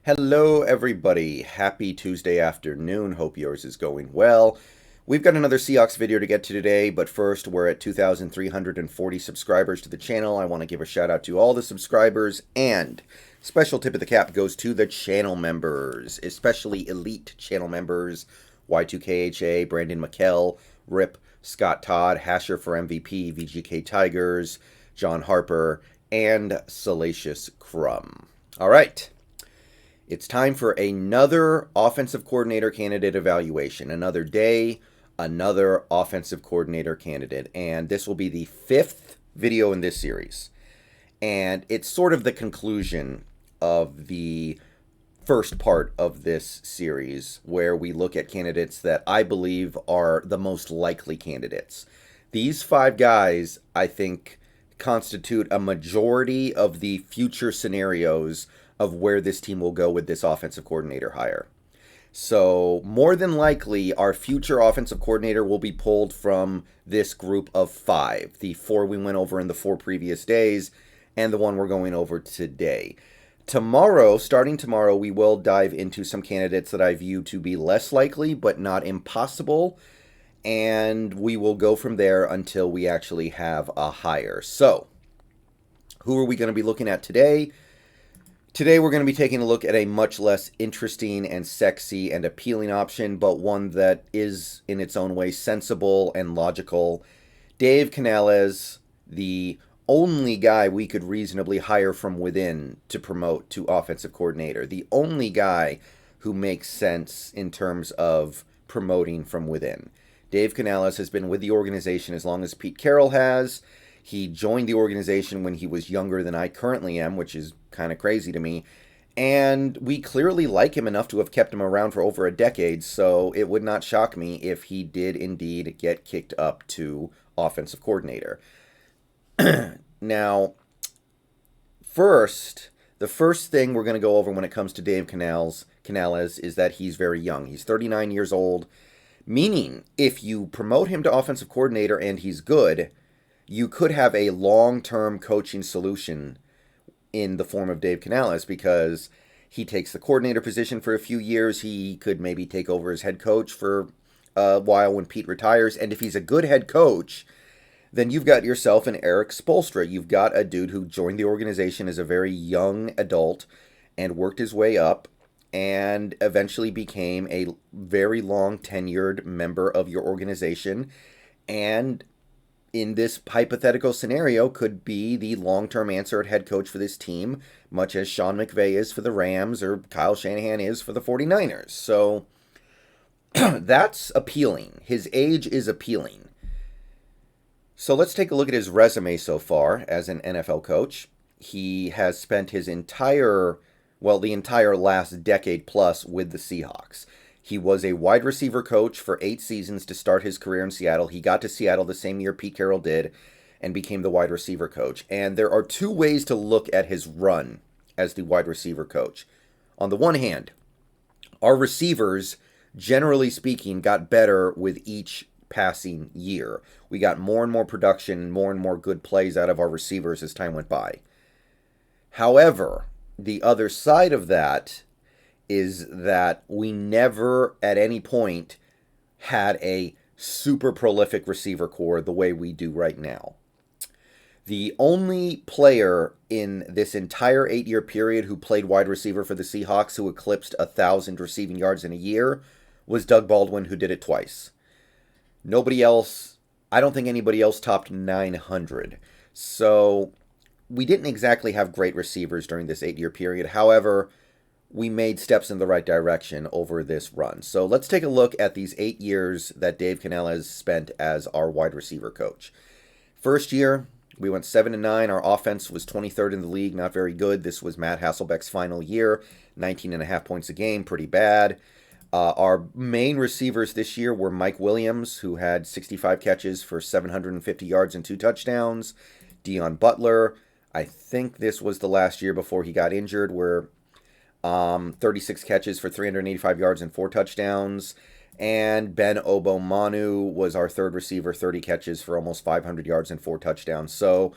Hello, everybody. Happy Tuesday afternoon. Hope yours is going well. We've got another Seahawks video to get to today, but first, we're at 2,340 subscribers to the channel. I want to give a shout out to all the subscribers, and special tip of the cap goes to the channel members, especially elite channel members, HaWKxXA, Brandon Mikel, Rip, Scott Todd, Hasher for MVP, VGK Tigers, John Harper, and Salacious Crumb. All right. It's time for another offensive coordinator candidate evaluation. Another day, another offensive coordinator candidate. And this will be the fifth video in this series. And it's sort of the conclusion of the first part of this series, where we look at candidates that I believe are the most likely candidates. These five guys, I think, constitute a majority of the future scenarios of where this team will go with this offensive coordinator hire. So more than likely, our future offensive coordinator will be pulled from this group of five. The four we went over in the four previous days, and the one we're going over today. Tomorrow, starting tomorrow, we will dive into some candidates that I view to be less likely, but not impossible. And we will go from there until we actually have a hire. So, who are we going to be looking at today? Today we're going to be taking a look at a much less interesting and sexy and appealing option, but one that is in its own way sensible and logical. Dave Canales, the only guy we could reasonably hire from within to promote to offensive coordinator. The only guy who makes sense in terms of promoting from within. Dave Canales has been with the organization as long as Pete Carroll has. He joined the organization when he was younger than I currently am, which is kind of crazy to me. And we clearly like him enough to have kept him around for over a decade, so it would not shock me if he did indeed get kicked up to offensive coordinator. Now, the first thing we're going to go over when it comes to Dave Canales is that he's very young. He's 39 years old, meaning if you promote him to offensive coordinator and he's good, you could have a long-term coaching solution in the form of Dave Canales, because he takes the coordinator position for a few years. He could maybe take over as head coach for a while when Pete retires. And if he's a good head coach, then you've got yourself an Eric Spoelstra. You've got a dude who joined the organization as a very young adult and worked his way up and eventually became a very long tenured member of your organization, and in this hypothetical scenario could be the long-term answer at head coach for this team, much as Sean McVay is for the Rams or Kyle Shanahan is for the 49ers. So that's appealing. His age is appealing. So let's take a look at his resume so far as an NFL coach. He has spent his entire last decade plus with the Seahawks. He was a wide receiver coach for 8 seasons to start his career in Seattle. He got to Seattle the same year Pete Carroll did and became the wide receiver coach. And there are two ways to look at his run as the wide receiver coach. On the one hand, our receivers, generally speaking, got better with each passing year. We got more and more production and more good plays out of our receivers as time went by. However, the other side of that is that we never at any point had a super prolific receiver core the way we do right now. The only player in this entire 8-year period who played wide receiver for the Seahawks who eclipsed 1,000 receiving yards in a year was Doug Baldwin, who did it twice. Nobody else, I don't think anybody else topped 900. So we didn't exactly have great receivers during this 8-year period. However, we made steps in the right direction over this run. So let's take a look at these 8 years that Dave Canales spent as our wide receiver coach. First year, we went 7-9. Our offense was 23rd in the league, not very good. This was Matt Hasselbeck's final year, 19.5 points a game, pretty bad. Our main receivers this year were Mike Williams, who had 65 catches for 750 yards and 2 touchdowns. Deon Butler, I think this was the last year before he got injured, where 36 catches for 385 yards and 4 touchdowns. And Ben Obomanu was our third receiver, 30 catches for almost 500 yards and 4 touchdowns. So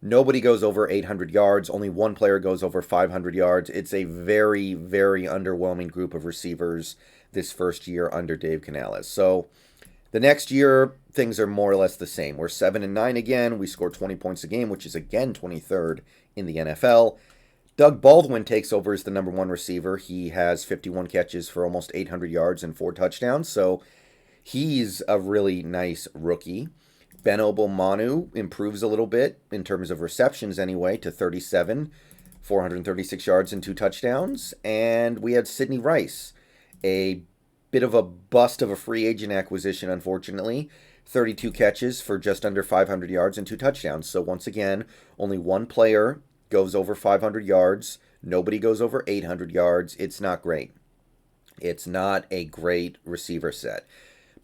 Nobody goes over 800 yards. Only one player goes over 500 yards. It's a very, very underwhelming group of receivers this first year under Dave Canales. So the next year, things are more or less the same. We're 7-9 again. We score 20 points a game, which is again 23rd in the NFL. Doug Baldwin takes over as the number one receiver. He has 51 catches for almost 800 yards and 4 touchdowns. So he's a really nice rookie. Ben Obomanu improves a little bit in terms of receptions anyway to 37, 436 yards and 2 touchdowns. And we had Sidney Rice, a bit of a bust of a free agent acquisition, unfortunately. 32 catches for just under 500 yards and 2 touchdowns. So once again, only one player goes over 500 yards. Nobody goes over 800 yards. It's not great. It's not a great receiver set.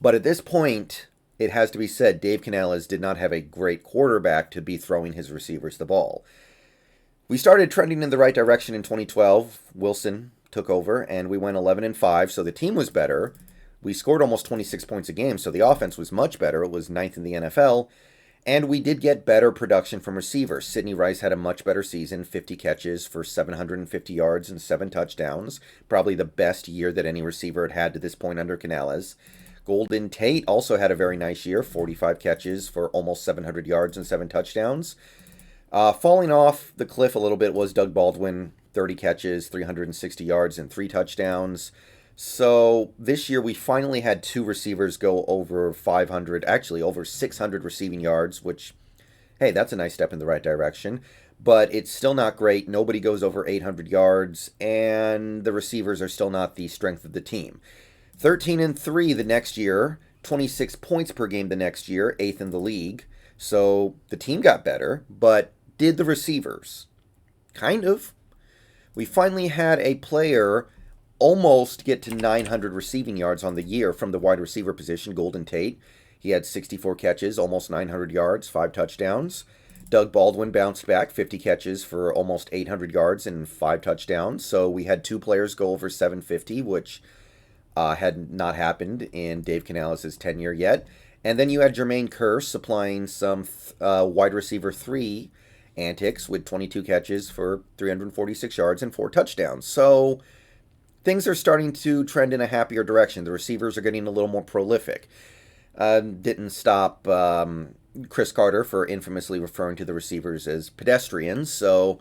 But at this point, it has to be said, Dave Canales did not have a great quarterback to be throwing his receivers the ball. We started trending in the right direction in 2012. Wilson took over, and we went 11-5, so the team was better. We scored almost 26 points a game, so the offense was much better. It was 9th in the NFL, and we did get better production from receivers. Sidney Rice had a much better season, 50 catches for 750 yards and 7 touchdowns, probably the best year that any receiver had had to this point under Canales. Golden Tate also had a very nice year, 45 catches for almost 700 yards and 7 touchdowns. Falling off the cliff a little bit was Doug Baldwin, 30 catches, 360 yards, and 3 touchdowns. So this year we finally had 2 receivers go over 500, actually over 600 receiving yards, which, hey, that's a nice step in the right direction. But it's still not great. Nobody goes over 800 yards, and the receivers are still not the strength of the team. 13-3 the next year, 26 points per game the next year, 8th in the league. So the team got better, but did the receivers? Kind of. We finally had a player almost get to 900 receiving yards on the year from the wide receiver position, Golden Tate. He had 64 catches, almost 900 yards, 5 touchdowns. Doug Baldwin bounced back, 50 catches for almost 800 yards and 5 touchdowns. So we had 2 players go over 750, which had not happened in Dave Canales' tenure yet. And then you had Jermaine Kearse supplying some wide receiver 3 antics with 22 catches for 346 yards and 4 touchdowns. So things are starting to trend in a happier direction. The receivers are getting a little more prolific. Didn't stop Chris Carter for infamously referring to the receivers as pedestrians. So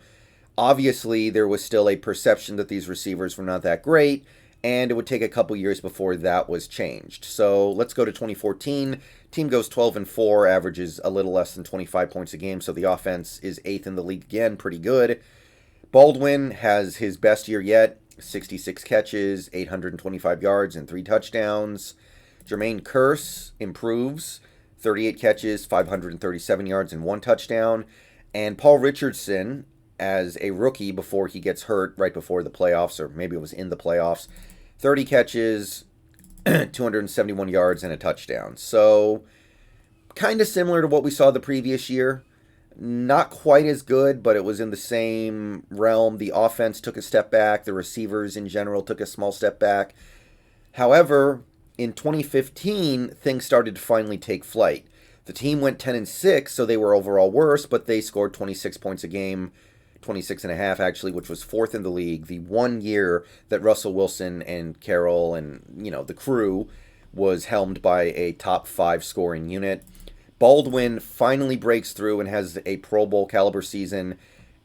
obviously there was still a perception that these receivers were not that great, and it would take a couple years before that was changed. So let's go to 2014. Team goes 12-4, averages a little less than 25 points a game, so the offense is 8th in the league again, pretty good. Baldwin has his best year yet, 66 catches, 825 yards, and 3 touchdowns. Jermaine Kearse improves, 38 catches, 537 yards, and 1 touchdown. And Paul Richardson, as a rookie before he gets hurt right before the playoffs, or maybe it was in the playoffs, 30 catches, 271 yards, and a touchdown. So kind of similar to what we saw the previous year. Not quite as good, but it was in the same realm. The offense took a step back. The receivers in general took a small step back. However, in 2015, things started to finally take flight. The team went 10-6, so they were overall worse, but they scored 26 points a game, 26 and a half actually, which was 4th in the league. The one year that Russell Wilson and Carroll and, the crew was helmed by a top 5 scoring unit. Baldwin finally breaks through and has a Pro Bowl caliber season,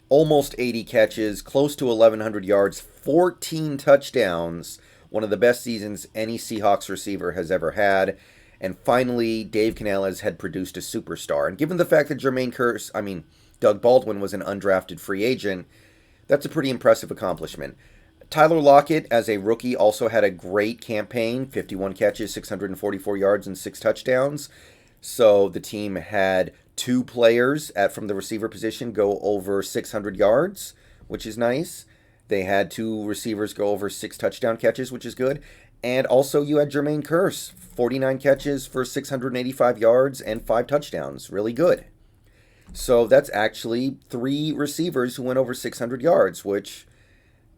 almost 80 catches, close to 1,100 yards, 14 touchdowns, one of the best seasons any Seahawks receiver has ever had. And finally, Dave Canales had produced a superstar. And given the fact that Doug Baldwin was an undrafted free agent, that's a pretty impressive accomplishment. Tyler Lockett, as a rookie, also had a great campaign, 51 catches, 644 yards, and 6 touchdowns. So the team had 2 players from the receiver position go over 600 yards, which is nice. They had 2 receivers go over 6 touchdown catches, which is good. And also you had Jermaine Kearse, 49 catches for 685 yards and 5 touchdowns. Really good. So that's actually 3 receivers who went over 600 yards, which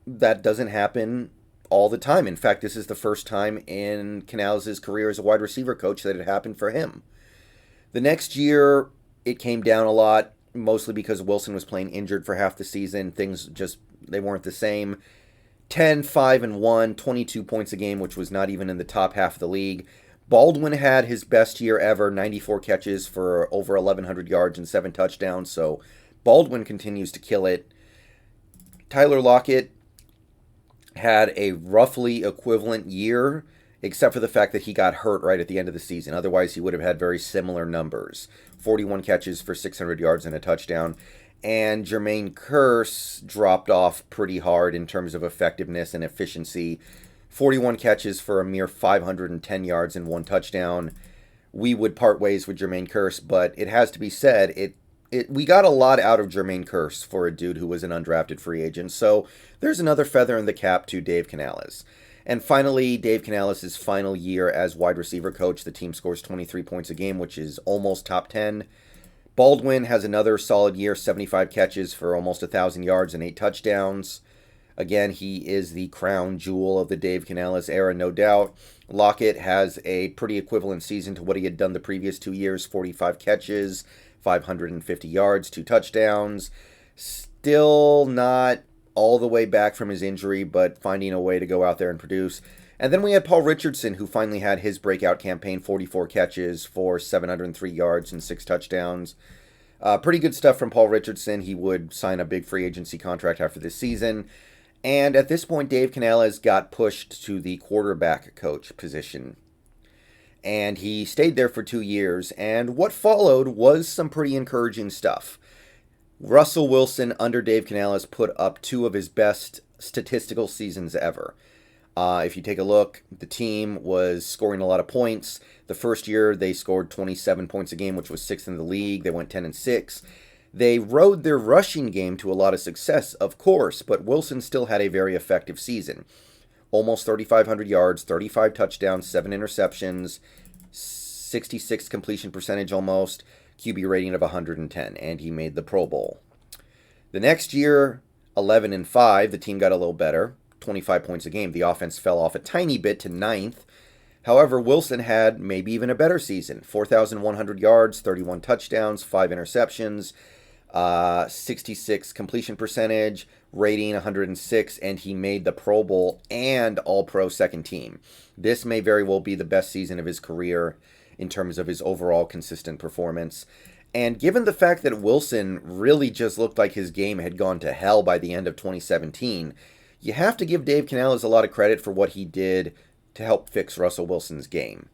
that doesn't happen all the time. In fact, this is the first time in Canales' career as a wide receiver coach that it happened for him. The next year, it came down a lot. mostly because Wilson was playing injured for half the season. Things just, they weren't the same. 10, 5, and 1, 22 points a game, which was not even in the top half of the league. Baldwin had his best year ever, 94 catches for over 1,100 yards and 7 touchdowns, so Baldwin continues to kill it. Tyler Lockett had a roughly equivalent year, except for the fact that he got hurt right at the end of the season. Otherwise, he would have had very similar numbers. 41 catches for 600 yards and a touchdown. And Jermaine Kearse dropped off pretty hard in terms of effectiveness and efficiency. 41 catches for a mere 510 yards and 1 touchdown. We would part ways with Jermaine Kearse, but it has to be said, we got a lot out of Jermaine Kearse for a dude who was an undrafted free agent. So there's another feather in the cap to Dave Canales. And finally, Dave Canales' final year as wide receiver coach. The team scores 23 points a game, which is almost top 10. Baldwin has another solid year, 75 catches for almost 1,000 yards and 8 touchdowns. Again, he is the crown jewel of the Dave Canales era, no doubt. Lockett has a pretty equivalent season to what he had done the previous 2 years, 45 catches, 550 yards, 2 touchdowns. Still not all the way back from his injury, but finding a way to go out there and produce. And then we had Paul Richardson, who finally had his breakout campaign, 44 catches for 703 yards and 6 touchdowns. Pretty good stuff from Paul Richardson. He would sign a big free agency contract after this season. And at this point, Dave Canales got pushed to the quarterback coach position. And he stayed there for 2 years. And what followed was some pretty encouraging stuff. Russell Wilson, under Dave Canales, put up 2 of his best statistical seasons ever. If you take a look, the team was scoring a lot of points. The first year, they scored 27 points a game, which was 6th in the league. They went 10-6. They rode their rushing game to a lot of success, of course, but Wilson still had a very effective season. Almost 3,500 yards, 35 touchdowns, 7 interceptions, 66 completion percentage almost, QB rating of 110, and he made the Pro Bowl. The next year, 11-5, the team got a little better, 25 points a game. The offense fell off a tiny bit to 9th. However, Wilson had maybe even a better season, 4,100 yards, 31 touchdowns, 5 interceptions, 66 completion percentage, rating 106, and he made the Pro Bowl and All-Pro second team. This may very well be the best season of his career in terms of his overall consistent performance. And given the fact that Wilson really just looked like his game had gone to hell by the end of 2017, you have to give Dave Canales a lot of credit for what he did to help fix Russell Wilson's game.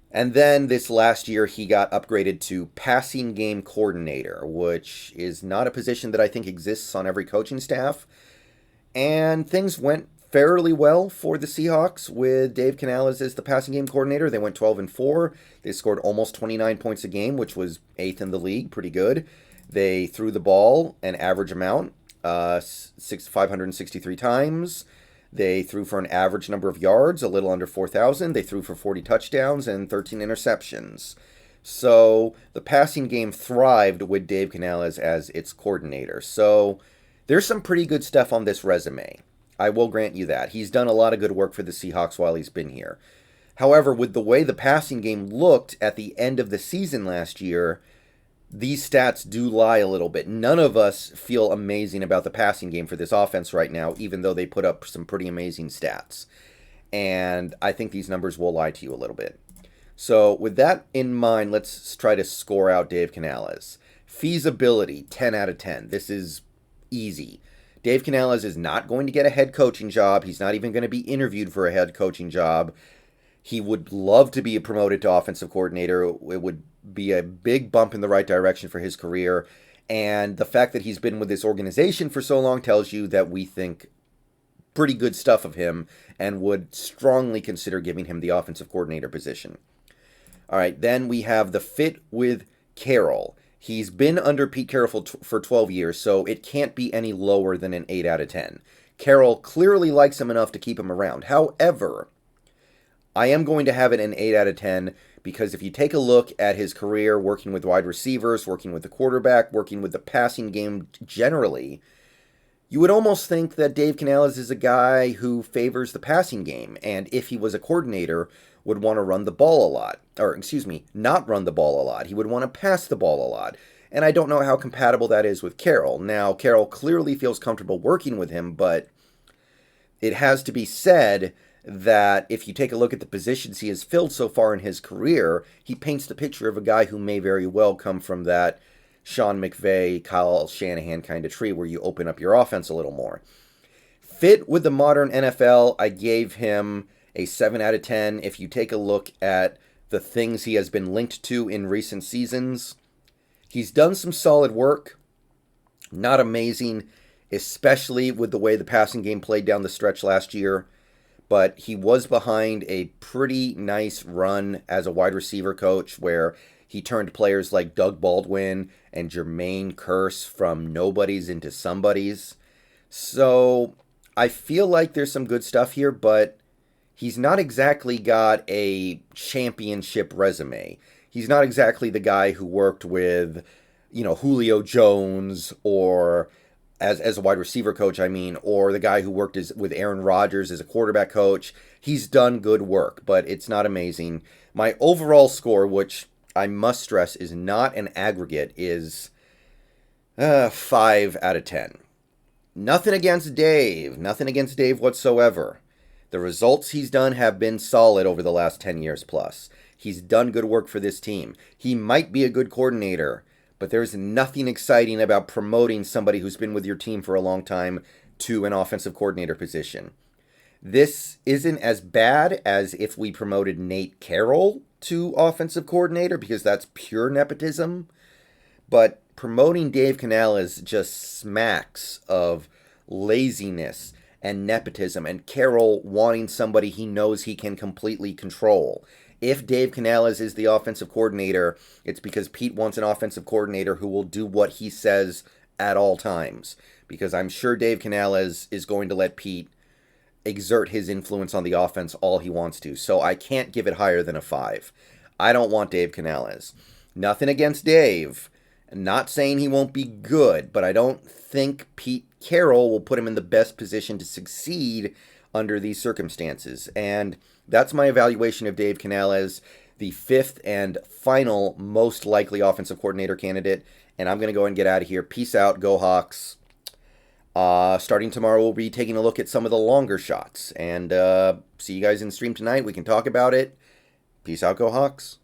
And then this last year, he got upgraded to passing game coordinator, which is not a position that I think exists on every coaching staff. And things went fairly well for the Seahawks with Dave Canales as the passing game coordinator. They went 12-4. They scored almost 29 points a game, which was 8th in the league. Pretty good. They threw the ball an average amount, 563 times. They threw for an average number of yards, a little under 4,000. They threw for 40 touchdowns and 13 interceptions. So the passing game thrived with Dave Canales as its coordinator. So there's some pretty good stuff on this resume. I will grant you that. He's done a lot of good work for the Seahawks while he's been here. However, with the way the passing game looked at the end of the season last year, these stats do lie a little bit. None of us feel amazing about the passing game for this offense right now, even though they put up some pretty amazing stats. And I think these numbers will lie to you a little bit. So with that in mind, let's try to score out Dave Canales. Feasibility, 10 out of 10. This is easy. Dave Canales is not going to get a head coaching job. He's not even going to be interviewed for a head coaching job. He would love to be promoted to offensive coordinator. It would be a big bump in the right direction for his career. And the fact that he's been with this organization for so long tells you that we think pretty good stuff of him and would strongly consider giving him the offensive coordinator position. All right, then we have the fit with Carroll. He's been under Pete Carroll for 12 years, so it can't be any lower than an 8 out of 10. Carroll clearly likes him enough to keep him around. However, I am going to have it an 8 out of 10 because if you take a look at his career working with wide receivers, working with the quarterback, working with the passing game generally, you would almost think that Dave Canales is a guy who favors the passing game, and if he was a coordinator, would want to run the ball a lot. Or, excuse me, not run the ball a lot. He would want to pass the ball a lot. and I don't know how compatible that is with Carroll. Now, Carroll clearly feels comfortable working with him, but it has to be said that if you take a look at the positions he has filled so far in his career, he paints the picture of a guy who may very well come from that Sean McVay, Kyle Shanahan kind of tree where you open up your offense a little more. Fit with the modern NFL, I gave him a 7 out of 10. If you take a look at the things he has been linked to in recent seasons, he's done some solid work. Not amazing, especially with the way the passing game played down the stretch last year. But he was behind a pretty nice run as a wide receiver coach where he turned players like Doug Baldwin and Jermaine Kearse from nobodies into somebodies. So I feel like there's some good stuff here, but he's not exactly got a championship resume. He's not exactly the guy who worked with, Julio Jones or as a wide receiver coach, or the guy who worked with Aaron Rodgers as a quarterback coach. He's done good work, but it's not amazing. My overall score, which I must stress is not an aggregate, is 5 out of 10. Nothing against Dave. Nothing against Dave whatsoever. The results he's done have been solid over the last 10 years plus. He's done good work for this team. He might be a good coordinator, but there's nothing exciting about promoting somebody who's been with your team for a long time to an offensive coordinator position. This isn't as bad as if we promoted Nate Carroll to offensive coordinator, because that's pure nepotism. But promoting Dave Canales just smacks of laziness and nepotism, and Carroll wanting somebody he knows he can completely control. If Dave Canales is the offensive coordinator, it's because Pete wants an offensive coordinator who will do what he says at all times. Because I'm sure Dave Canales is going to let Pete exert his influence on the offense all he wants to. So I can't give it higher than a 5. I don't want Dave Canales. Nothing against Dave. Not saying he won't be good, but I don't think Pete Carroll will put him in the best position to succeed under these circumstances. And that's my evaluation of Dave Canales, the 5th and final most likely offensive coordinator candidate. And I'm going to go and get out of here. Peace out. Go Hawks. Starting tomorrow, we'll be taking a look at some of the longer shots. And see you guys in stream tonight. We can talk about it. Peace out. Go Hawks.